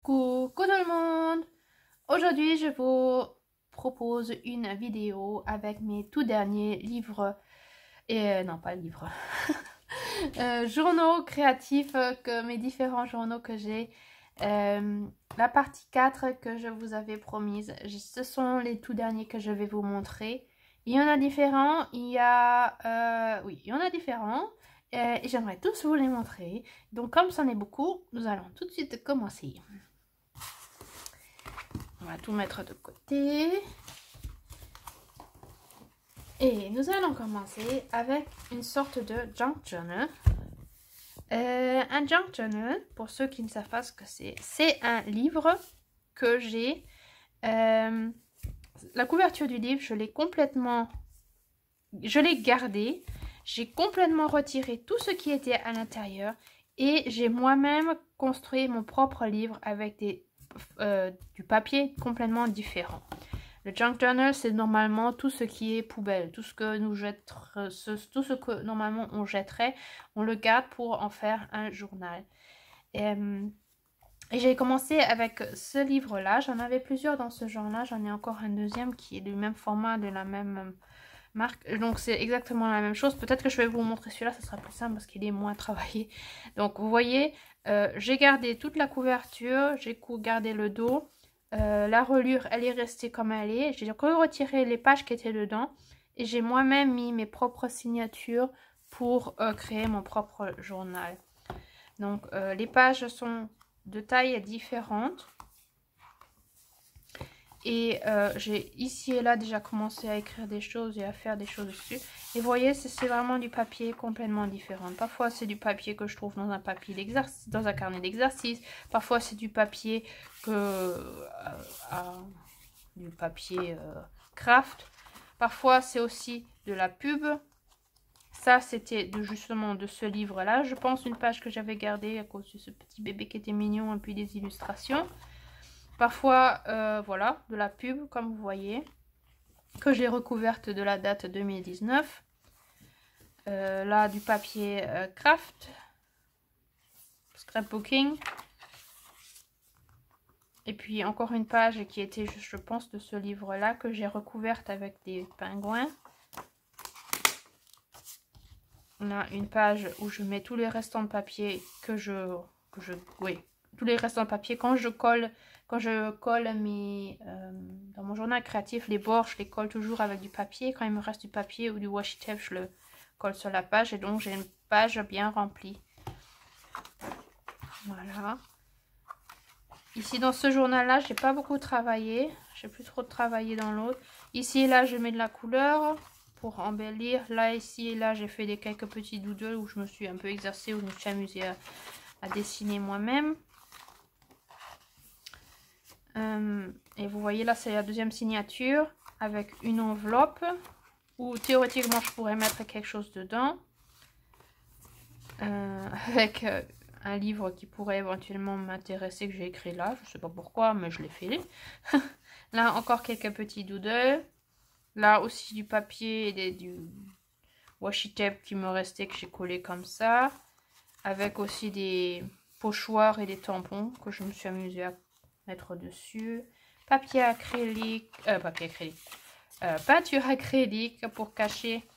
Coucou tout le monde! Aujourd'hui, je vous propose une vidéo avec mes tout derniers livres, non pas livres, journaux créatifs, mes différents journaux que j'ai. La partie 4 que je vous avais promise, ce sont les tout derniers que je vais vous montrer. Il y en a différents, il y en a différents. Et j'aimerais tous vous les montrer. Donc comme c'en est beaucoup, nous allons tout de suite commencer. On va tout mettre de côté. Et nous allons commencer avec une sorte de junk journal. Un junk journal, pour ceux qui ne savent pas ce que c'est un livre que j'ai. La couverture du livre, je l'ai gardée. J'ai complètement retiré tout ce qui était à l'intérieur et j'ai moi-même construit mon propre livre avec du papier complètement différent. Le junk journal, c'est normalement tout ce qui est poubelle, tout ce que normalement on jetterait, on le garde pour en faire un journal. Et j'ai commencé avec ce livre-là. J'en avais plusieurs dans ce genre-là. J'en ai encore un deuxième qui est du même format, de la même marque. Donc c'est exactement la même chose. Peut-être que je vais vous montrer celui-là, ce sera plus simple parce qu'il est moins travaillé. Donc vous voyez, j'ai gardé toute la couverture, j'ai gardé le dos. La reliure, elle est restée comme elle est. J'ai retiré les pages qui étaient dedans. Et j'ai moi-même mis mes propres signatures pour créer mon propre journal. Donc les pages sont de tailles différentes. Et j'ai ici et là déjà commencé à écrire des choses et à faire des choses dessus. Et vous voyez, c'est vraiment du papier complètement différent. Parfois, c'est du papier que je trouve dans un papier d'exercice, dans un carnet d'exercice. Parfois, c'est du papier du papier craft. Parfois, c'est aussi de la pub. Ça, c'était justement de ce livre-là. Je pense une page que j'avais gardée à cause de ce petit bébé qui était mignon et puis des illustrations. Parfois, voilà, de la pub, comme vous voyez, que j'ai recouverte de la date 2019. Là, du papier craft, scrapbooking. Et puis, encore une page qui était, je pense, de ce livre-là, que j'ai recouverte avec des pingouins. On a une page où je mets tous les restants de papier tous les restants de papier quand je colle dans mon journal créatif, les bords, je les colle toujours avec du papier. Quand il me reste du papier ou du washi tape, je le colle sur la page et donc j'ai une page bien remplie. Voilà. Ici dans ce journal-là, j'ai pas beaucoup travaillé. J'ai plus trop travaillé dans l'autre. Ici et là, je mets de la couleur pour embellir. Là, ici et là, j'ai fait quelques petits doodles où je me suis un peu exercée, où je me suis amusée à dessiner moi-même. Et vous voyez là, c'est la deuxième signature avec une enveloppe où théoriquement je pourrais mettre quelque chose dedans. Avec un livre qui pourrait éventuellement m'intéresser, que j'ai écrit là. Je sais pas pourquoi, mais je l'ai fait. Là, encore quelques petits doodles. Là aussi du papier et du washi tape qui me restait, que j'ai collé comme ça. Avec aussi des pochoirs et des tampons que je me suis amusée à mettre dessus. Papier acrylique, peinture acrylique pour cacher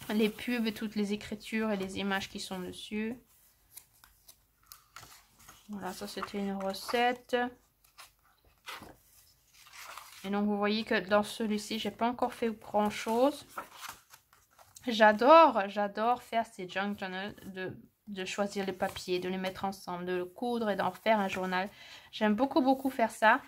les pubs et toutes les écritures et les images qui sont dessus. Voilà, ça c'était une recette. Et donc vous voyez que dans celui-ci, j'ai pas encore fait grand chose. J'adore faire ces junk journals, de choisir les papiers, de les mettre ensemble, de le coudre et d'en faire un journal. J'aime beaucoup faire ça.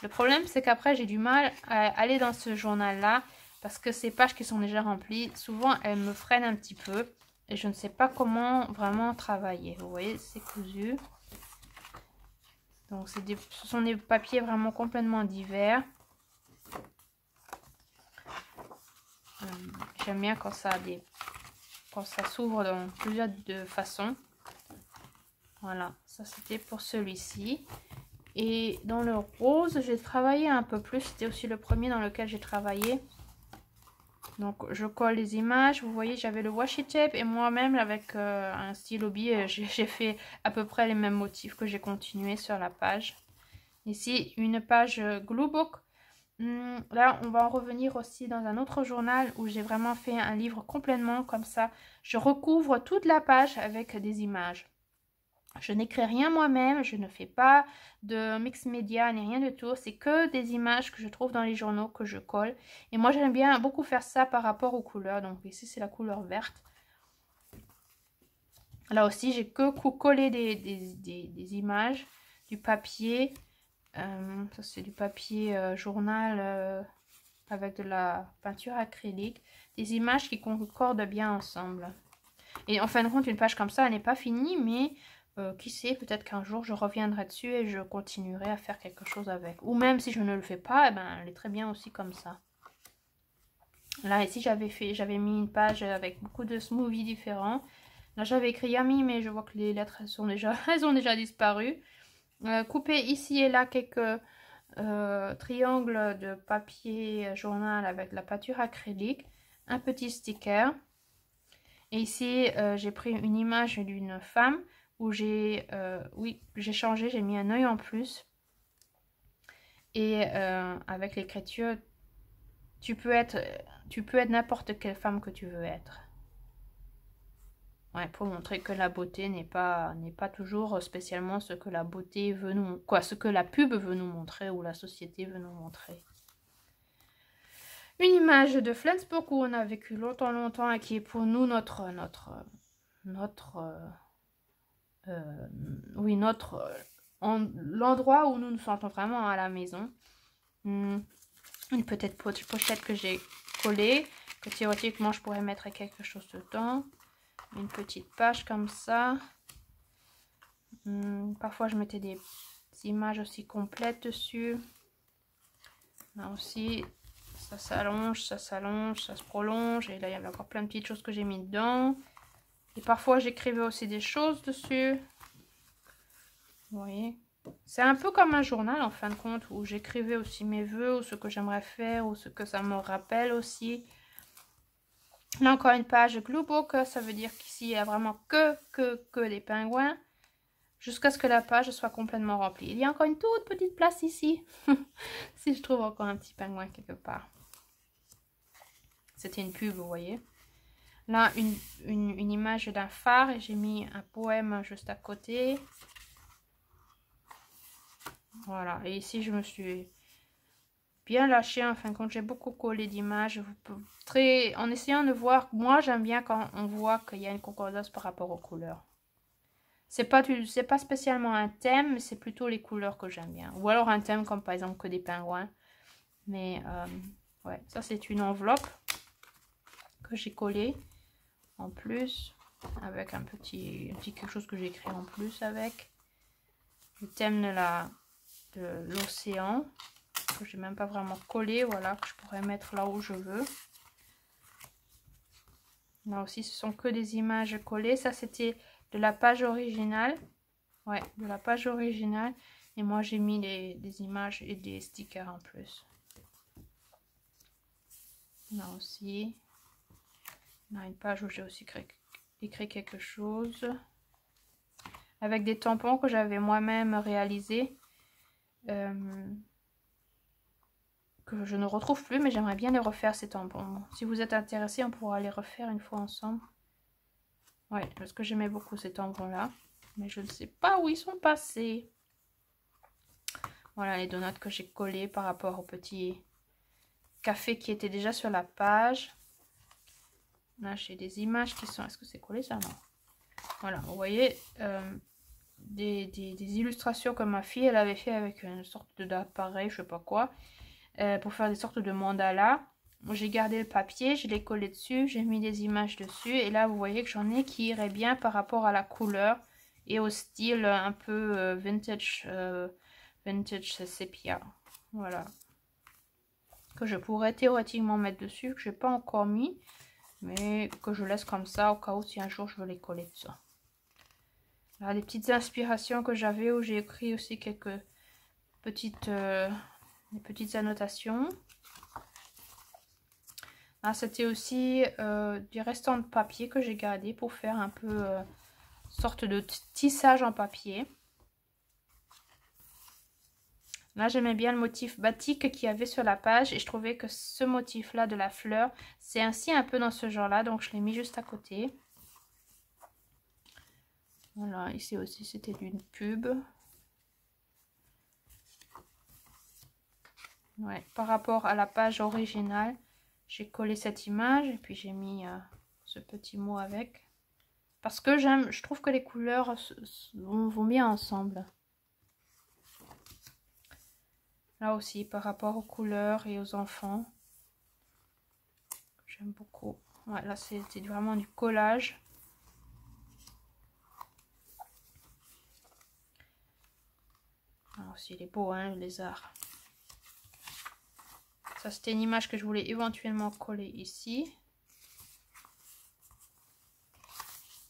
Le problème, c'est qu'après, j'ai du mal à aller dans ce journal-là parce que ces pages qui sont déjà remplies, souvent, elles me freinent un petit peu et je ne sais pas comment vraiment travailler. Vous voyez, c'est cousu. Donc, ce sont des papiers vraiment complètement divers. J'aime bien quand ça s'ouvre dans plusieurs façons. Voilà, ça c'était pour celui-ci. Et dans le rose, j'ai travaillé un peu plus. C'était aussi le premier dans lequel j'ai travaillé. Donc je colle les images. Vous voyez, j'avais le washi tape et moi-même avec un stylo bille, j'ai fait à peu près les mêmes motifs que j'ai continué sur la page. Ici, une page Gluebook. Là, on va en revenir aussi dans un autre journal où j'ai vraiment fait un livre complètement comme ça. Je recouvre toute la page avec des images. Je n'écris rien moi-même, je ne fais pas de mix média ni rien du tout. C'est que des images que je trouve dans les journaux que je colle. Et moi, j'aime bien beaucoup faire ça par rapport aux couleurs. Donc ici, c'est la couleur verte. Là aussi, j'ai que collé des images, du papier. Ça, c'est du papier journal avec de la peinture acrylique. Des images qui concordent bien ensemble. Et en fin de compte, une page comme ça, elle n'est pas finie, mais qui sait, peut-être qu'un jour, je reviendrai dessus et je continuerai à faire quelque chose avec. Ou même si je ne le fais pas, eh ben, elle est très bien aussi comme ça. Là, ici, j'avais mis une page avec beaucoup de smoothies différents. Là, j'avais écrit Yummy, mais je vois que les lettres, elles ont déjà disparu. Couper ici et là quelques triangles de papier journal avec de la peinture acrylique. Un petit sticker. Et ici, j'ai pris une image d'une femme où j'ai changé, j'ai mis un œil en plus. Et avec l'écriture, tu peux être n'importe quelle femme que tu veux être. Ouais, pour montrer que la beauté n'est pas toujours spécialement ce que la beauté veut ce que la pub veut nous montrer ou la société veut nous montrer. Une image de Flensburg où on a vécu longtemps et qui est pour nous l'endroit où nous nous sentons vraiment à la maison. Une petite pochette que j'ai collée, que théoriquement je pourrais mettre quelque chose dedans. Une petite page comme ça. Parfois je mettais des images aussi complètes dessus. Là aussi, ça s'allonge, ça se prolonge. Et là il y avait encore plein de petites choses que j'ai mis dedans. Et parfois j'écrivais aussi des choses dessus. Vous voyez, c'est un peu comme un journal en fin de compte, où j'écrivais aussi mes vœux, ou ce que j'aimerais faire, ou ce que ça me rappelle aussi. Là encore une page Gluebook, ça veut dire qu'ici il y a vraiment que des pingouins, jusqu'à ce que la page soit complètement remplie. Il y a encore une toute petite place ici, si je trouve encore un petit pingouin quelque part. C'était une pub, vous voyez. Là, une image d'un phare, et j'ai mis un poème juste à côté. Voilà, et ici je me suis bien lâchée, en fin de compte j'ai beaucoup collé d'images, en essayant de voir, moi j'aime bien quand on voit qu'il y a une concordance par rapport aux couleurs. C'est pas spécialement un thème, mais c'est plutôt les couleurs que j'aime bien. Ou alors un thème comme par exemple que des pingouins. Mais ouais, ça c'est une enveloppe que j'ai collée en plus, avec un petit quelque chose que j'ai écrit en plus avec. Le thème de l'océan, que j'ai même pas vraiment collé, voilà, que je pourrais mettre là où je veux. Là aussi ce sont que des images collées, ça c'était de la page originale, ouais, de la page originale, et moi j'ai mis des images et des stickers en plus. Là aussi, là une page où j'ai aussi écrit quelque chose avec des tampons que j'avais moi-même réalisés, que je ne retrouve plus, mais j'aimerais bien les refaire ces tampons. Si vous êtes intéressé, on pourra les refaire une fois ensemble. Ouais, parce que j'aimais beaucoup ces tampons là, mais je ne sais pas où ils sont passés. Voilà les donuts que j'ai collés par rapport au petit café qui était déjà sur la page. Là j'ai des images qui sont, est-ce que c'est collé ça? Non. Voilà, vous voyez des illustrations que ma fille elle avait fait avec une sorte d'appareil, je sais pas quoi, pour faire des sortes de mandalas. J'ai gardé le papier, je l'ai collé dessus, j'ai mis des images dessus, et là vous voyez que j'en ai qui iraient bien par rapport à la couleur et au style un peu vintage sépia. Voilà, que je pourrais théoriquement mettre dessus, que j'ai pas encore mis, mais que je laisse comme ça au cas où si un jour je veux les coller de ça. Là, des petites inspirations que j'avais, où j'ai écrit aussi quelques petites annotations. Ah, c'était aussi du restant de papier que j'ai gardé pour faire un peu sorte de tissage en papier. Là, j'aimais bien le motif batik qu'il y avait sur la page et je trouvais que ce motif-là de la fleur, c'est ainsi un peu dans ce genre-là, donc je l'ai mis juste à côté. Voilà, ici aussi, c'était d'une pub. Ouais, par rapport à la page originale, j'ai collé cette image et puis j'ai mis ce petit mot avec. Parce que je trouve que les couleurs vont bien ensemble. Là aussi, par rapport aux couleurs et aux enfants. J'aime beaucoup. Ouais, là, c'est vraiment du collage. Ah, aussi, il est beau, hein, le lézard. Ça, c'était une image que je voulais éventuellement coller ici.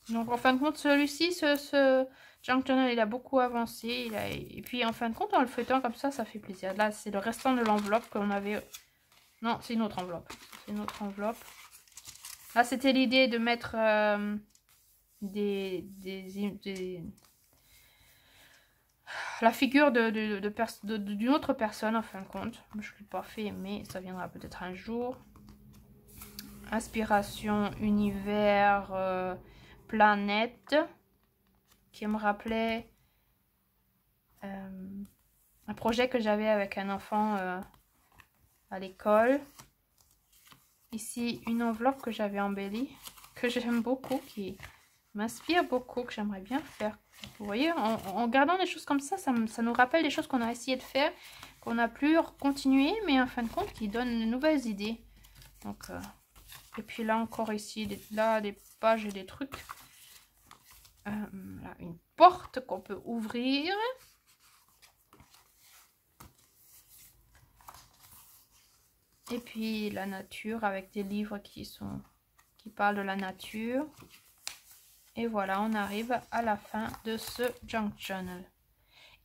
Donc, en fin de compte, celui-ci, ce Junk Journal, il a beaucoup avancé. Et puis, en fin de compte, en le feuilletant comme ça fait plaisir. Là, c'est le restant de l'enveloppe qu'on avait... Non, c'est une autre enveloppe. C'est une autre enveloppe. Là, c'était l'idée de mettre la figure d'une autre personne, en fin de compte. Je ne l'ai pas fait, mais ça viendra peut-être un jour. Inspiration, univers, planète, qui me rappelait un projet que j'avais avec un enfant à l'école. Ici, une enveloppe que j'avais embellie, que j'aime beaucoup, qui m'inspire beaucoup, que j'aimerais bien faire. Vous voyez, en gardant des choses comme ça nous rappelle des choses qu'on a essayé de faire, qu'on a pu continuer, mais en fin de compte, qui donnent de nouvelles idées. Donc, et puis là encore ici, des pages et des trucs. Là, une porte qu'on peut ouvrir. Et puis la nature avec des livres qui parlent de la nature. Et voilà, on arrive à la fin de ce Junk Journal.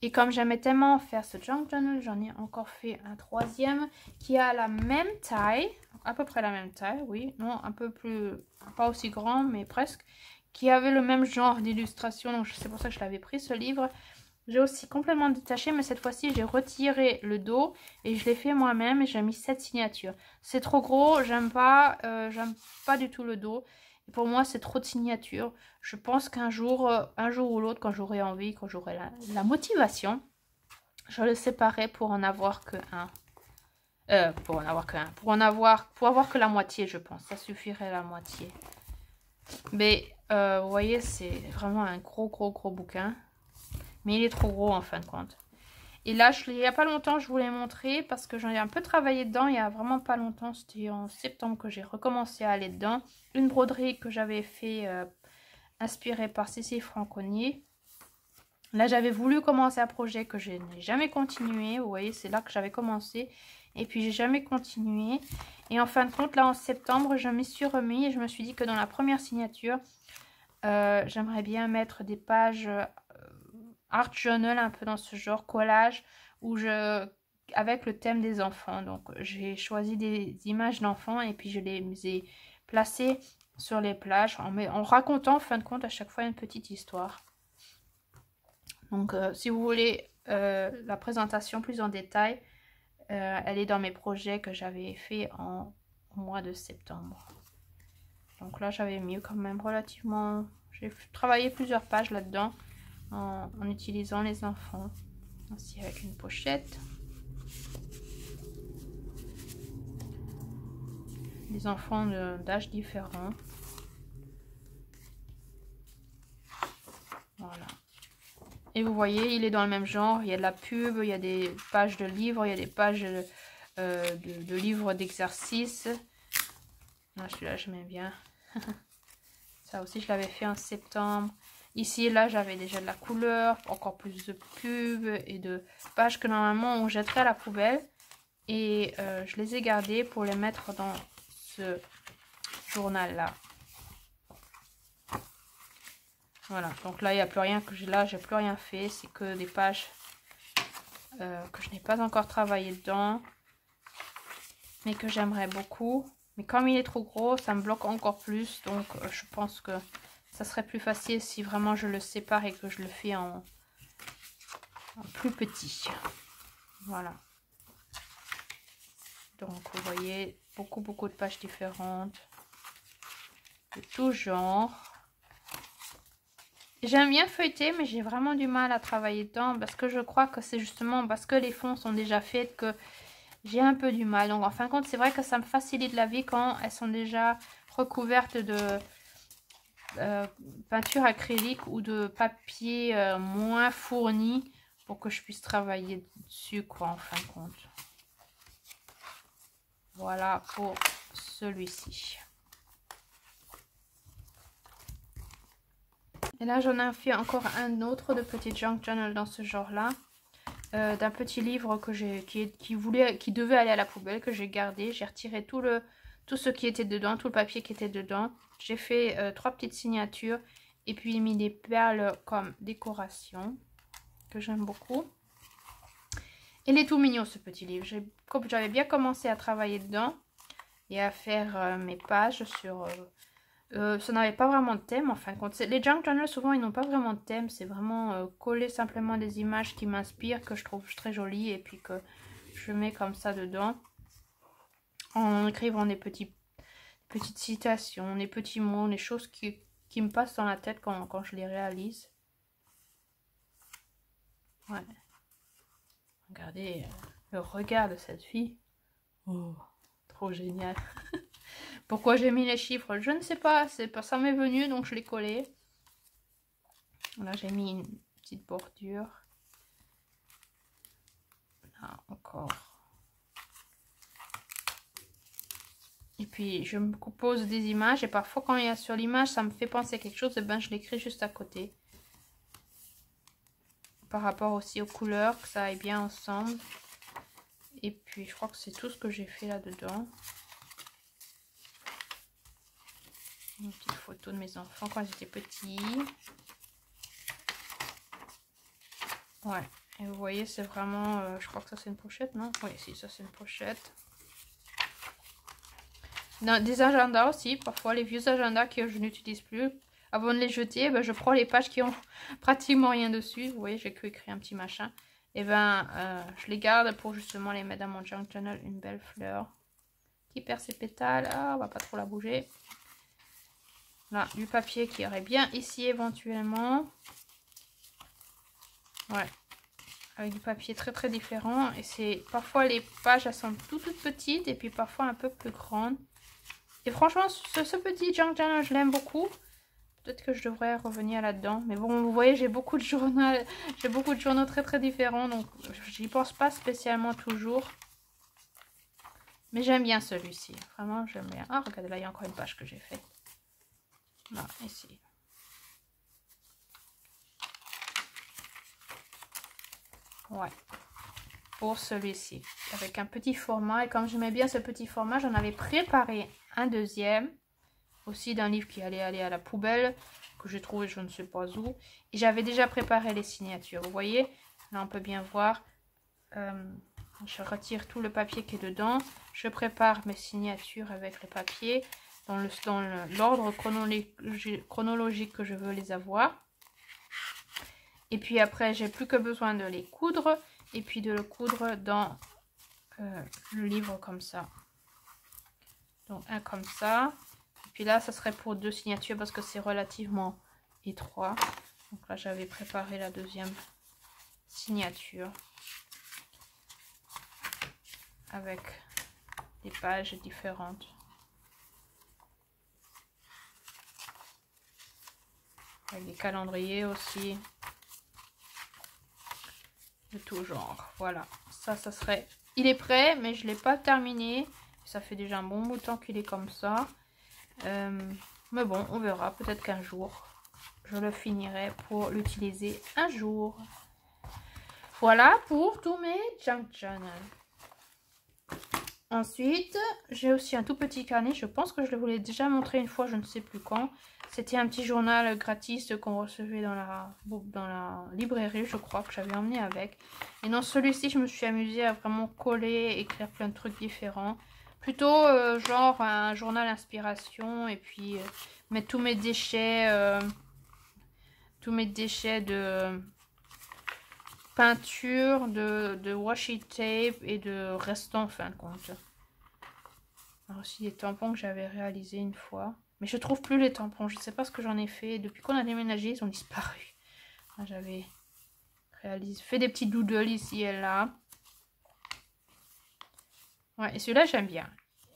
Et comme j'aimais tellement faire ce Junk Journal, j'en ai encore fait un troisième qui a la même taille, à peu près la même taille, oui, non, un peu plus, pas aussi grand, mais presque, qui avait le même genre d'illustration, donc c'est pour ça que je l'avais pris ce livre. J'ai aussi complètement détaché, mais cette fois-ci, j'ai retiré le dos et je l'ai fait moi-même et j'ai mis 7 signatures. C'est trop gros, j'aime pas du tout le dos. Et pour moi, c'est trop de signatures. Je pense qu'un jour, ou l'autre, quand j'aurai envie, quand j'aurai la motivation, je le séparerai pour en avoir que un. Pour avoir que la moitié, je pense. Ça suffirait la moitié. Mais, vous voyez, c'est vraiment un gros bouquin. Mais il est trop gros en fin de compte. Et là, il n'y a pas longtemps, je vous l'ai montré parce que j'en ai un peu travaillé dedans. Il y a vraiment pas longtemps, c'était en septembre que j'ai recommencé à aller dedans. Une broderie que j'avais fait inspirée par Cécile Franconnier. Là, j'avais voulu commencer un projet que je n'ai jamais continué. Vous voyez, c'est là que j'avais commencé. Et puis, j'ai jamais continué. Et en fin de compte, là, en septembre, je m'y suis remis et je me suis dit que dans la première signature, j'aimerais bien mettre des pages... art journal, un peu dans ce genre collage avec le thème des enfants. Donc j'ai choisi des images d'enfants et puis je les ai placées sur les plages en racontant en fin de compte à chaque fois une petite histoire. Donc si vous voulez la présentation plus en détail, elle est dans mes projets que j'avais fait au mois de septembre. Donc là j'avais mis quand même relativement, j'ai travaillé plusieurs pages là-dedans. En utilisant les enfants. Ainsi avec une pochette. Des enfants d'âge différents. Voilà. Et vous voyez, il est dans le même genre. Il y a de la pub, il y a des pages de livres, il y a des pages de livres d'exercices. Celui-là, j'aimais bien. Ça aussi, je l'avais fait en septembre. Ici, là, j'avais déjà de la couleur, encore plus de pubs et de pages que normalement on jetterait à la poubelle. Et je les ai gardées pour les mettre dans ce journal-là. Voilà, donc là, il n'y a plus rien que j'ai là, j'ai plus rien fait. C'est que des pages que je n'ai pas encore travaillé dedans, mais que j'aimerais beaucoup. Mais comme il est trop gros, ça me bloque encore plus. Donc je pense que ça serait plus facile si vraiment je le sépare et que je le fais en plus petit. Voilà. Donc vous voyez, beaucoup de pages différentes. De tout genre. J'aime bien feuilleter, mais j'ai vraiment du mal à travailler dedans. Parce que je crois que c'est justement parce que les fonds sont déjà faits que j'ai un peu du mal. Donc en fin de compte, c'est vrai que ça me facilite la vie quand elles sont déjà recouvertes de peinture acrylique ou de papier moins fourni pour que je puisse travailler dessus, quoi, en fin de compte. Voilà pour celui-ci. Et là, j'en ai fait encore un autre de petit junk journal dans ce genre-là. D'un petit livre que qui devait aller à la poubelle, que j'ai gardé. J'ai retiré tout ce qui était dedans, tout le papier qui était dedans. J'ai fait 3 petites signatures et puis mis des perles comme décoration, que j'aime beaucoup. Il est tout mignon ce petit livre. Comme j'avais bien commencé à travailler dedans et à faire mes pages sur... ça n'avait pas vraiment de thème en fin de compte. Les junk journals souvent ils n'ont pas vraiment de thème. C'est vraiment coller simplement des images qui m'inspirent, que je trouve très jolies et puis que je mets comme ça dedans. En écrivant des petites citations, des petits mots, des choses qui me passent dans la tête quand je les réalise. Ouais. Regardez le regard de cette fille. Oh, trop génial. Pourquoi j'ai mis les chiffres, je ne sais pas. Ça m'est venu, donc je l'ai collé. Là, j'ai mis une petite bordure. Là, encore. Et puis, je me compose des images. Et parfois, quand il y a sur l'image, ça me fait penser à quelque chose. Et ben, je l'écris juste à côté. Par rapport aussi aux couleurs, que ça aille bien ensemble. Et puis, je crois que c'est tout ce que j'ai fait là-dedans. Une petite photo de mes enfants quand j'étais petits. Ouais. Et vous voyez, c'est vraiment... je crois que ça, c'est une pochette, non? Oui, si, ça, c'est une pochette. Dans des agendas aussi. Parfois, les vieux agendas que je n'utilise plus. Avant de les jeter, ben, je prends les pages qui ont pratiquement rien dessus. Vous voyez, j'ai que écrit un petit machin. Et ben, je les garde pour justement les mettre dans mon junk journal. Une belle fleur qui perd ses pétales. Ah, on va pas trop la bouger. Là, du papier qui irait bien ici éventuellement. Ouais. Avec du papier très différent. Et c'est parfois les pages, elles sont toutes petites et puis parfois un peu plus grandes. Et franchement, ce petit junk journal, je l'aime beaucoup. Peut-être que je devrais revenir là-dedans. Mais bon, vous voyez, j'ai beaucoup de journaux. J'ai beaucoup de journaux très différents. Donc, j'y pense pas spécialement toujours. Mais j'aime bien celui-ci. Vraiment, j'aime bien. Ah, regardez, là, il y a encore une page que j'ai faite. Là, ici. Ouais. Pour celui-ci. Avec un petit format. Et comme j'aimais bien ce petit format, j'en avais préparé un deuxième. Aussi d'un livre qui allait aller à la poubelle, que j'ai trouvé je ne sais pas où. Et j'avais déjà préparé les signatures. Vous voyez, là on peut bien voir. Je retire tout le papier qui est dedans. Je prépare mes signatures avec le papier dans l'ordre chronologique que je veux les avoir. Et puis après, j'ai plus que besoin de les coudre. Et puis de le coudre dans le livre comme ça. Donc un comme ça. Puis là, ça serait pour 2 signatures parce que c'est relativement étroit. Donc là, j'avais préparé la deuxième signature. Avec des pages différentes. Avec des calendriers aussi. De tout genre. Voilà. Ça serait... Il est prêt, mais je ne l'ai pas terminé. Ça fait déjà un bon bout de temps qu'il est comme ça. Mais bon, on verra. Peut-être qu'un jour, je le finirai pour l'utiliser un jour. Voilà pour tous mes junk journal. Ensuite, j'ai aussi un tout petit carnet. Je pense que je vous l'ai déjà montré une fois, je ne sais plus quand. C'était un petit journal gratis qu'on recevait dans la librairie, je crois, que j'avais emmené avec. Et dans celui-ci, je me suis amusée à vraiment coller, écrire plein de trucs différents. Plutôt genre un journal inspiration et puis mettre tous mes déchets de peinture, de washi tape et de restant en fin de compte. Alors aussi des tampons que j'avais réalisés une fois. Mais je trouve plus les tampons. Je sais pas ce que j'en ai fait. Depuis qu'on a déménagé, ils ont disparu. J'avais fait des petits doodles ici et là. Ouais, et celui-là, j'aime bien.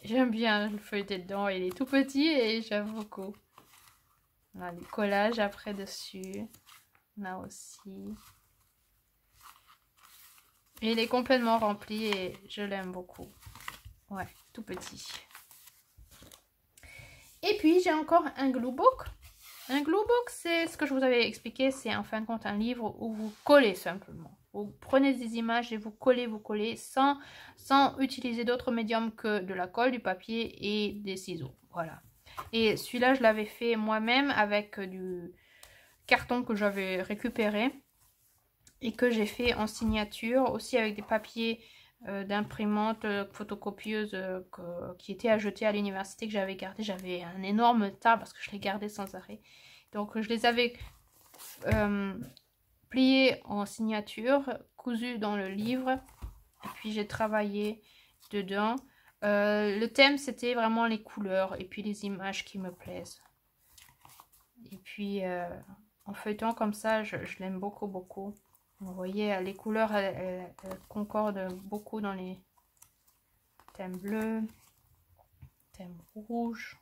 J'aime bien le feuilleter dedans. Il est tout petit et j'aime beaucoup. On a du collage après dessus. Là aussi. Et il est complètement rempli et je l'aime beaucoup. Ouais, tout petit. Et puis, j'ai encore un glue book. Un glue book, c'est ce que je vous avais expliqué. C'est en fin de compte un livre où vous collez simplement. Vous prenez des images et vous collez sans utiliser d'autres médiums que de la colle, du papier et des ciseaux. Voilà. Et celui-là, je l'avais fait moi-même avec du carton que j'avais récupéré et que j'ai fait en signature, aussi avec des papiers d'imprimante photocopieuse qui étaient à jeter à l'université que j'avais gardé. J'avais un énorme tas parce que je les gardais sans arrêt. Donc je les avais pliés en signature, cousus dans le livre et puis j'ai travaillé dedans. Le thème c'était vraiment les couleurs et puis les images qui me plaisent. Et puis en feuilletant comme ça, je l'aime beaucoup. Vous voyez, les couleurs elles concordent beaucoup dans les thèmes bleus, thème rouge,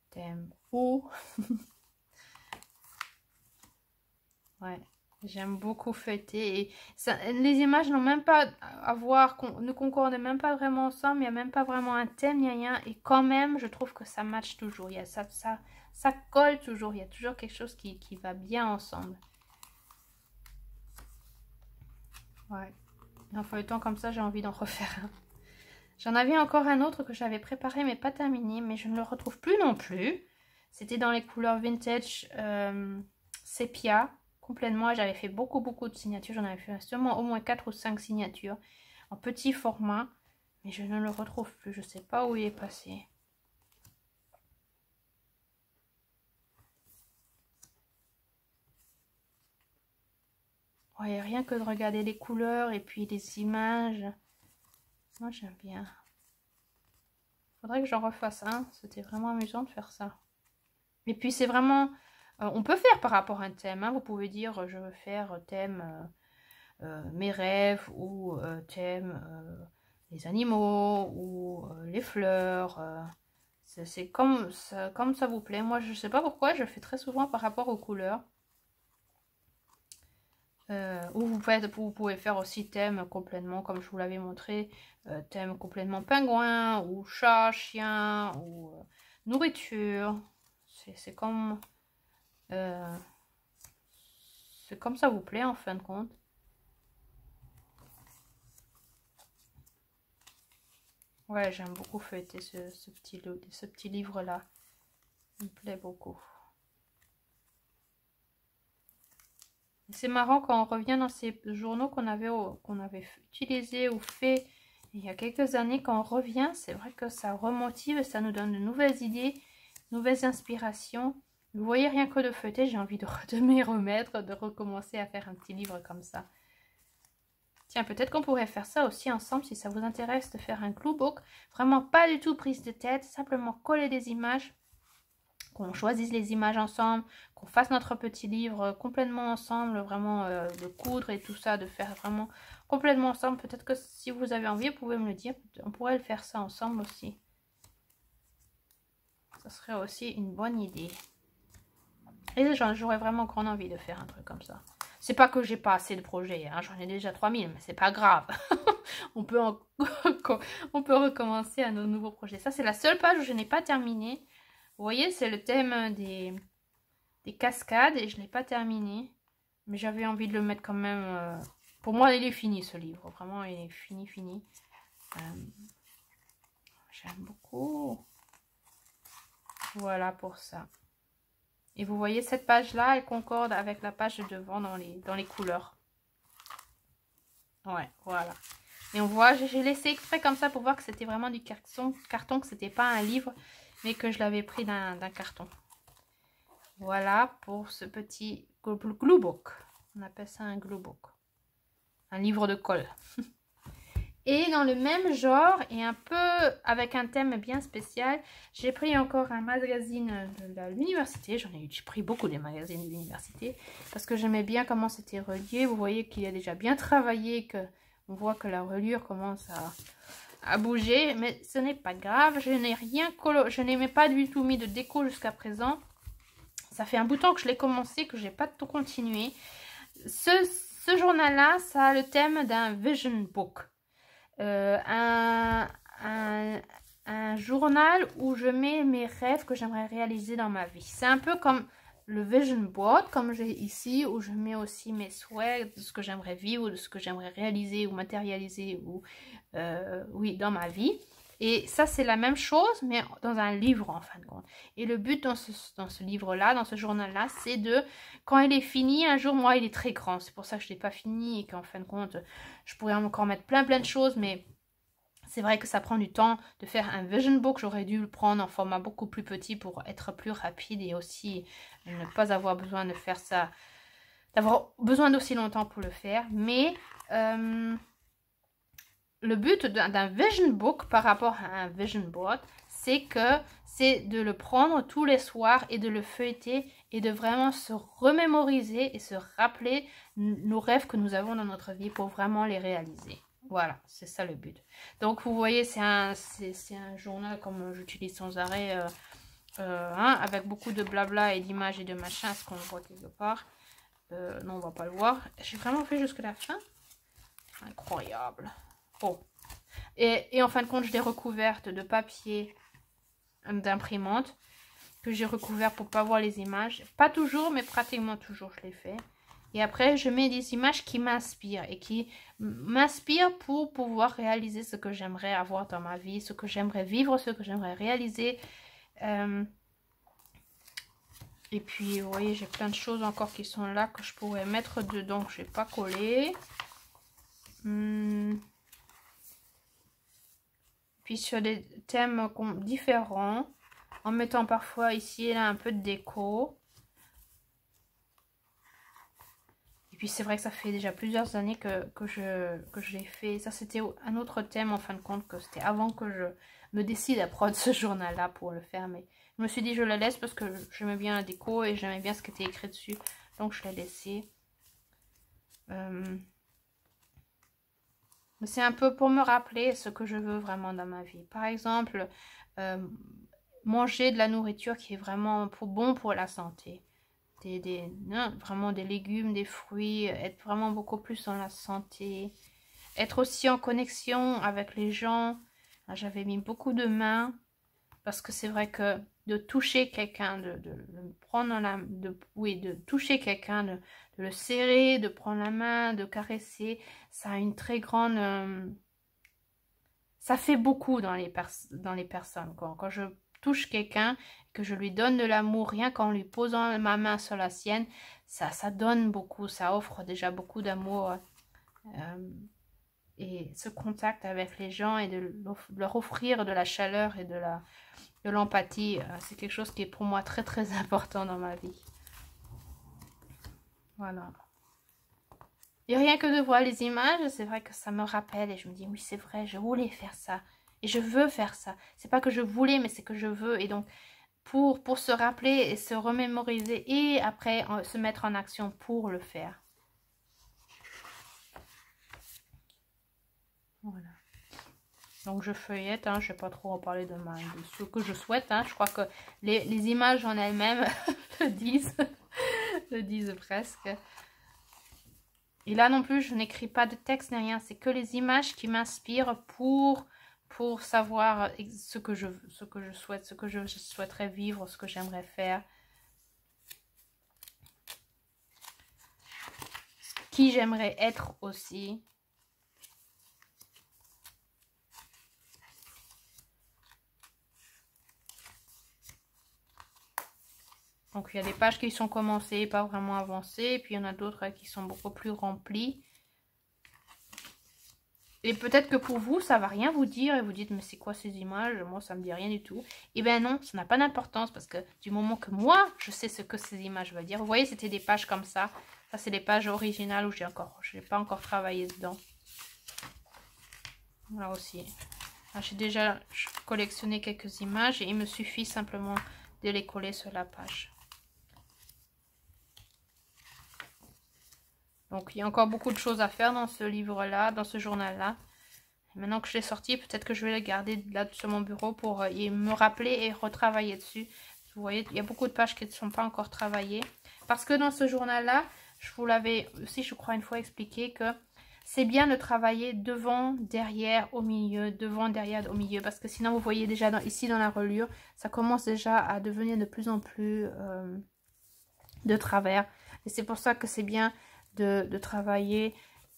thème haut. Ouais, j'aime beaucoup feuilleter. Et ça, les images n'ont même pas à voir, ne concordent même pas vraiment ensemble. Il n'y a même pas vraiment un thème, il n'y a rien. Et quand même, je trouve que ça match toujours. Il y a ça colle toujours. Il y a toujours quelque chose qui va bien ensemble. Ouais. En feuilletant comme ça, j'ai envie d'en refaire un. J'en avais encore un autre que j'avais préparé mais pas terminé. Mais je ne le retrouve plus non plus. C'était dans les couleurs vintage sépia. Complètement, j'avais fait beaucoup de signatures. J'en avais fait seulement au moins 4 ou 5 signatures. En petit format. Mais je ne le retrouve plus. Je ne sais pas où il est passé. Ouais, rien que de regarder les couleurs et puis les images. Moi, j'aime bien. Faudrait que j'en refasse un. C'était vraiment amusant de faire ça. Et puis, c'est vraiment... on peut faire par rapport à un thème. Hein. Vous pouvez dire, je veux faire thème mes rêves ou thème les animaux ou les fleurs. C'est comme ça vous plaît. Moi, je sais pas pourquoi, je fais très souvent par rapport aux couleurs. Ou vous pouvez faire aussi thème complètement, comme je vous l'avais montré, thème complètement pingouin, ou chat, chien, ou nourriture. C'est comme ça vous plaît en fin de compte. Ouais, j'aime beaucoup feuilleter ce petit livre-là. Il me plaît beaucoup. C'est marrant quand on revient dans ces journaux qu'on avait utilisés ou fait il y a quelques années. Quand on revient, c'est vrai que ça remotive, ça nous donne de nouvelles idées, nouvelles inspirations. Vous voyez, rien que de feuilleter, j'ai envie de m'y remettre, de recommencer à faire un petit livre comme ça. Tiens, peut-être qu'on pourrait faire ça aussi ensemble si ça vous intéresse de faire un glue book. Vraiment pas du tout prise de tête, simplement coller des images. Qu'on choisisse les images ensemble, qu'on fasse notre petit livre complètement ensemble, vraiment de coudre et tout ça, de faire vraiment complètement ensemble. Peut-être que si vous avez envie, vous pouvez me le dire, on pourrait le faire ça ensemble aussi. Ça serait aussi une bonne idée. Et j'aurais vraiment grande envie de faire un truc comme ça. C'est pas que j'ai pas assez de projets, hein, j'en ai déjà 3000, mais c'est pas grave. on peut recommencer à nos nouveaux projets. Ça, c'est la seule page où je n'ai pas terminé. Vous voyez, c'est le thème des cascades et je ne l'ai pas terminé. Mais j'avais envie de le mettre quand même. Pour moi, il est fini ce livre. Vraiment, il est fini. J'aime beaucoup. Voilà pour ça. Et vous voyez, cette page-là, elle concorde avec la page de devant dans les couleurs. Ouais, voilà. Et on voit, j'ai laissé exprès comme ça pour voir que c'était vraiment du carton, que c'était pas un livre, mais que je l'avais pris d'un carton. Voilà pour ce petit glue book. On appelle ça un glue book. Un livre de colle. Et dans le même genre, et un peu avec un thème bien spécial, j'ai pris encore un magazine de l'université. J'ai pris beaucoup des magazines de l'université parce que j'aimais bien comment c'était relié. Vous voyez qu'il est déjà bien travaillé, que on voit que la reliure commence à bouger. Mais ce n'est pas grave, je n'ai rien je n'ai pas du tout mis de déco jusqu'à présent. Ça fait un bout de temps que je l'ai commencé, que je n'ai pas tout continué. Ce journal-là, ça a le thème d'un vision book. Un journal où je mets mes rêves que j'aimerais réaliser dans ma vie. C'est un peu comme le vision board, comme j'ai ici, où je mets aussi mes souhaits de ce que j'aimerais vivre, de ce que j'aimerais réaliser ou matérialiser ou oui, dans ma vie. Et ça, c'est la même chose, mais dans un livre, en fin de compte. Et le but dans ce livre-là, dans ce journal-là, c'est de, quand il est fini, un jour, moi, il est très grand. C'est pour ça que je ne l'ai pas fini et qu'en fin de compte, je pourrais encore mettre plein de choses, mais c'est vrai que ça prend du temps de faire un vision book. J'aurais dû le prendre en format beaucoup plus petit pour être plus rapide et aussi ne pas avoir besoin de faire ça, d'avoir besoin d'aussi longtemps pour le faire. Mais le but d'un vision book par rapport à un vision board, c'est de le prendre tous les soirs et de le feuilleter et de vraiment se remémoriser et se rappeler nos rêves que nous avons dans notre vie pour vraiment les réaliser. Voilà, c'est ça le but. Donc vous voyez, c'est un journal comme j'utilise sans arrêt, avec beaucoup de blabla et d'images et de machins, ce qu'on voit quelque part. Non, on va pas le voir. J'ai vraiment fait jusqu'à la fin. Incroyable. Oh. Et en fin de compte, je l'ai recouverte de papier d'imprimante que j'ai recouvert pour pas voir les images. Pas toujours, mais pratiquement toujours, je l'ai fait. Et après, je mets des images qui m'inspirent et qui m'inspirent pour pouvoir réaliser ce que j'aimerais avoir dans ma vie, ce que j'aimerais vivre, ce que j'aimerais réaliser. Et puis, vous voyez, j'ai plein de choses encore qui sont là que je pourrais mettre dedans, que je n'ai pas collé. Puis sur des thèmes différents, en mettant parfois ici et là un peu de déco. Et puis c'est vrai que ça fait déjà plusieurs années que je l'ai fait. Ça c'était un autre thème en fin de compte, que c'était avant que je me décide à prendre ce journal-là pour le faire. Mais je me suis dit je le laisse parce que j'aimais bien la déco et j'aimais bien ce qui était écrit dessus. Donc je l'ai laissé. C'est un peu pour me rappeler ce que je veux vraiment dans ma vie. Par exemple, manger de la nourriture qui est vraiment bon pour la santé. Vraiment des légumes, des fruits, être vraiment beaucoup plus dans la santé. Être aussi en connexion avec les gens. J'avais mis beaucoup de mains parce que c'est vrai que de toucher quelqu'un, de prendre de toucher quelqu'un, de le serrer, de prendre la main, de caresser, ça a une très grande... ça fait beaucoup dans les personnes. Quand je touche quelqu'un, que je lui donne de l'amour, rien qu'en lui posant ma main sur la sienne, ça donne beaucoup, ça offre déjà beaucoup d'amour. Et ce contact avec les gens et de leur offrir de la chaleur et de l'empathie, c'est quelque chose qui est pour moi très très important dans ma vie. Voilà. Et rien que de voir les images, c'est vrai que ça me rappelle et je me dis oui c'est vrai, je voulais faire ça et je veux faire ça. C'est pas que je voulais mais c'est que je veux, et donc pour se rappeler et se remémoriser et après se mettre en action pour le faire. Voilà. Donc je feuillette, je ne vais pas trop en parler de ce que je souhaite. Je crois que les images en elles-mêmes le disent presque. Et là non plus, je n'écris pas de texte ni rien. C'est que les images qui m'inspirent pour savoir ce que je souhaite, ce que je souhaiterais vivre, ce que j'aimerais faire. Qui j'aimerais être aussi. Donc il y a des pages qui sont commencées, pas vraiment avancées, puis il y en a d'autres qui sont beaucoup plus remplies. Et peut-être que pour vous, ça va rien vous dire et vous dites, mais c'est quoi ces images? Moi, ça me dit rien du tout. Et bien non, ça n'a pas d'importance parce que du moment que moi, je sais ce que ces images veulent dire. Vous voyez, c'était des pages comme ça. Ça, c'est les pages originales où je n'ai pas encore travaillé dedans. Là aussi. J'ai déjà collectionné quelques images et il me suffit simplement de les coller sur la page. Donc, il y a encore beaucoup de choses à faire dans ce livre-là, dans ce journal-là. Maintenant que je l'ai sorti, peut-être que je vais le garder là sur mon bureau pour me rappeler et retravailler dessus. Vous voyez, il y a beaucoup de pages qui ne sont pas encore travaillées. Parce que dans ce journal-là, je vous l'avais aussi, je crois, une fois expliqué que c'est bien de travailler devant, derrière, au milieu, devant, derrière, au milieu. Parce que sinon, vous voyez déjà ici dans la reliure, ça commence déjà à devenir de plus en plus de travers. Et c'est pour ça que c'est bien de travailler,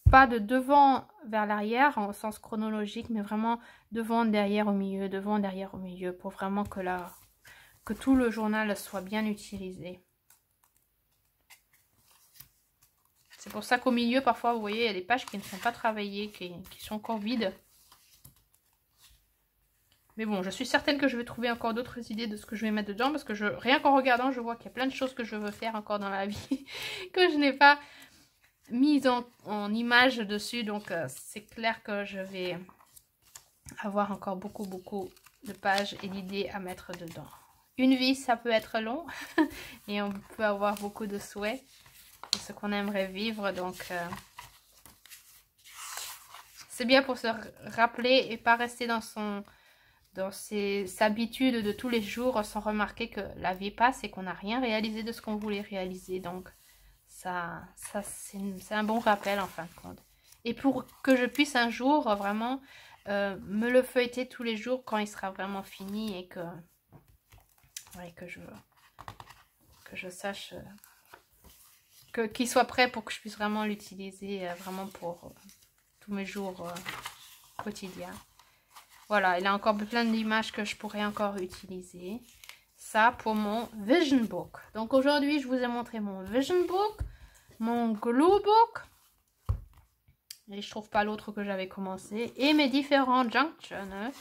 pas de devant vers l'arrière en sens chronologique, mais vraiment devant, derrière, au milieu, devant, derrière, au milieu, pour vraiment que tout le journal soit bien utilisé. C'est pour ça qu'au milieu, parfois, vous voyez, il y a des pages qui ne sont pas travaillées, qui sont encore vides. Mais bon, je suis certaine que je vais trouver encore d'autres idées de ce que je vais mettre dedans, parce que rien qu'en regardant, je vois qu'il y a plein de choses que je veux faire encore dans la vie, que je n'ai pas mise en image dessus. Donc, c'est clair que je vais avoir encore beaucoup de pages et d'idées à mettre dedans. Une vie, ça peut être long, et on peut avoir beaucoup de souhaits. Ce qu'on aimerait vivre, donc c'est bien pour se rappeler et pas rester dans ses habitudes de tous les jours sans remarquer que la vie passe et qu'on n'a rien réalisé de ce qu'on voulait réaliser. Donc ça c'est un bon rappel en fin de compte. Et pour que je puisse un jour vraiment me le feuilleter tous les jours quand il sera vraiment fini et que je sache qu'il soit prêt pour que je puisse vraiment l'utiliser vraiment pour tous mes jours quotidiens. Voilà, il y a encore plein d'images que je pourrais encore utiliser. Ça pour mon Vision Book. Donc aujourd'hui, je vous ai montré mon Vision Book, mon Glue Book. Et je trouve pas l'autre que j'avais commencé. Et mes différents junk journals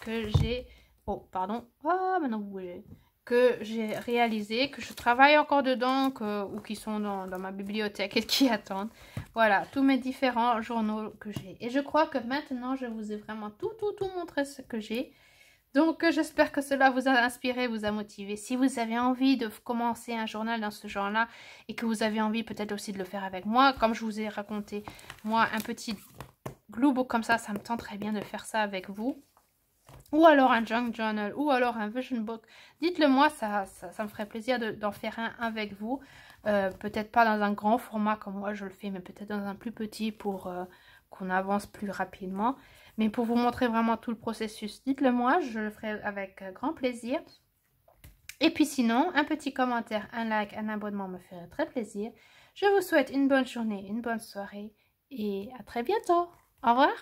que j'ai... Oh, pardon. Ah, maintenant vous bougez. Que j'ai réalisé, que je travaille encore dedans, ou qui sont dans ma bibliothèque et qui attendent. Voilà, tous mes différents journaux que j'ai. Et je crois que maintenant, je vous ai vraiment tout montré ce que j'ai. Donc, j'espère que cela vous a inspiré, vous a motivé. Si vous avez envie de commencer un journal dans ce genre-là et que vous avez envie peut-être aussi de le faire avec moi, comme je vous ai raconté, moi, un petit glue book comme ça me tente très bien de faire ça avec vous. Ou alors un junk journal, ou alors un vision book. Dites-le moi, ça me ferait plaisir d'en faire un avec vous. Peut-être pas dans un grand format comme moi je le fais, mais peut-être dans un plus petit pour qu'on avance plus rapidement. Mais pour vous montrer vraiment tout le processus, dites-le moi, je le ferai avec grand plaisir. Et puis sinon, un petit commentaire, un like, un abonnement me ferait très plaisir. Je vous souhaite une bonne journée, une bonne soirée et à très bientôt. Au revoir.